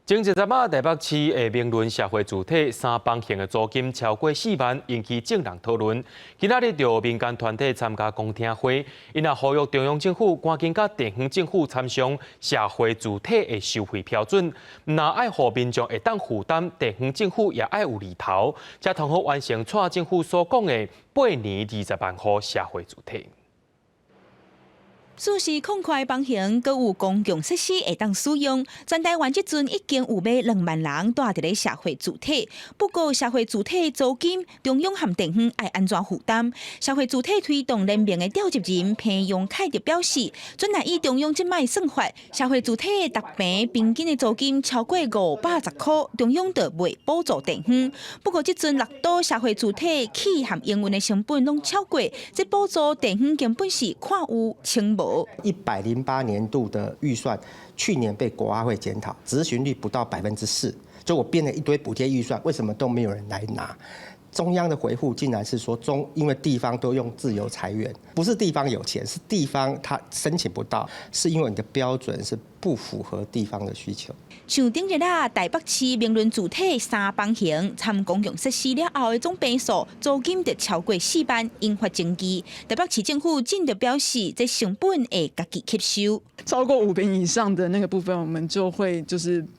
前一阵台北市的明伦社会主体三房型的租金超过4万，引起众人讨论。今仔日就民间团体参加公听会，因也呼吁中央政府赶紧甲地方政府参详社会主体的收费标准，唔但爱互民众会当负担，地方政府也爱有利头，才同好完成蔡政府所讲的8年20万户社会主体。 舒适空快房型，阁有公共设施会当使用。全台湾即阵已经有要2万人住伫咧社会主体，不过社会主体租金中央和地方爱安怎负担？社会主体推动联盟的召集人彭永凯就表示，准乃以中央即摆算法，社会主体逐平平均的租金超过510块，中央就未补助地方。不过即阵6都社会主体起和营运的成本拢超过，这补助地方根本是看有清无。 108年度的预算，去年被国发会检讨，执行率不到4%，就我编了一堆补贴预算，为什么都没有人来拿？中央的回复竟然是说因为地方都用自由裁员，不是地方有钱，是地方他申请不到，是因为你的标准是不符合地方的需求。 像顶日啊，台北市明伦主体3房型参公共设施了后的总坪数租金就超过4万，引发争议。台北市政府近日表示，这成本会家己吸收。超过5坪以上的那个部分，我们就会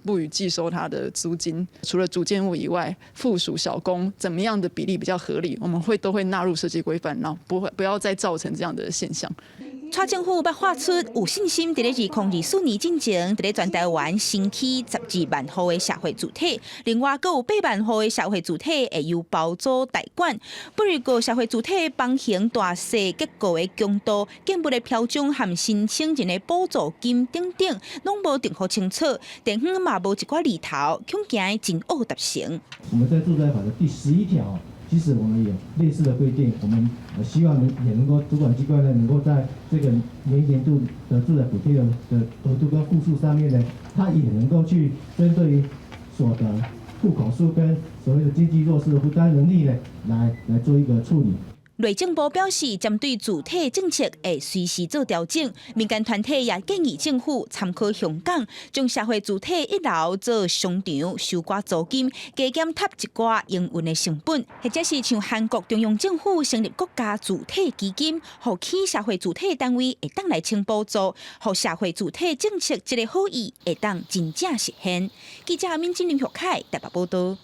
不予计收它的租金。除了主建物以外，附属小工怎么样的比例比较合理，我们都会纳入设计规范，然后不要再造成这样的现象。 蔡政府要画出有信心，在2024年进前，在全台湾新起12万户的社会主体，另外阁有8万户的社会主体会由包租代管。不过社会主体房型大小结构的强度、建物的标准和申请人的补助金等等，拢无定好清楚，地方嘛无一寡利头，恐惊真恶达成。我们在住宅法的第11条。 其实我们有类似的规定，我们希望也能够主管机关呢，能够在这个每年度的住宅补贴的额度跟户数上面呢，它也能够去针对于所得、户口数跟所谓的经济弱势的负担能力呢，来做一个处理。 内政部表示，针对主体政策会随时做调整。民间团体也建议政府参考香港，将社会主体1楼做商场，收寡租金，加减贴一寡营运的成本，或者是像韩国中央政府成立国家主体基金，互起社会主体单位会当来请补助，互社会主体政策这个好意会当真正实现。记者民警林学凯台北报道。